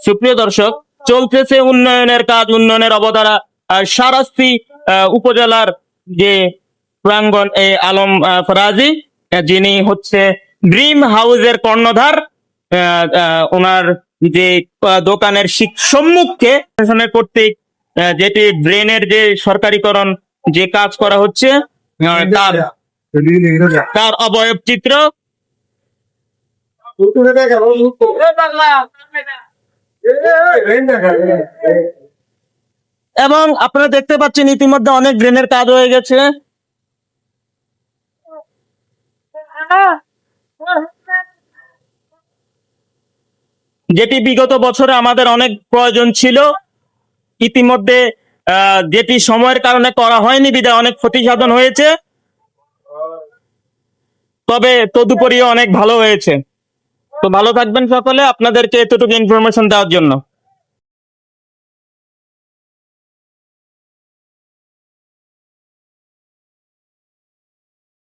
সুপ্রিয় দর্শক, চলতেছে উন্নয়নের কাজ, উন্নয়নের অবধারা। সারাস্তি উপজেলার যে প্রাঙ্গণ, আলম ফরাজি, যিনি হচ্ছে ড্রিম হাউসের কর্ণধার, ওনার যে দোকানের সম্মুখে প্রশাসনের কর্তৃক যেটি ড্রেনের যে সরকারিকরণ যে কাজ করা হচ্ছে, তার অবয়ব চিত্র এবং আপনারা দেখতে পাচ্ছেন ইতিমধ্যে অনেক ড্রেনের কাজ হয়ে গেছে। যেটি বিগত বছরে আমাদের অনেক প্রয়োজন ছিল, ইতিমধ্যে যেটি সময়ের কারণে করা হয়নি বিধায় অনেক ক্ষতি সাধন হয়েছে, তবে তদুপরি অনেক ভালো হয়েছে। তো ভালো থাকবেন সকলে, আপনাদেরকে এতটুকু ইনফরমেশন দেওয়ার জন্য।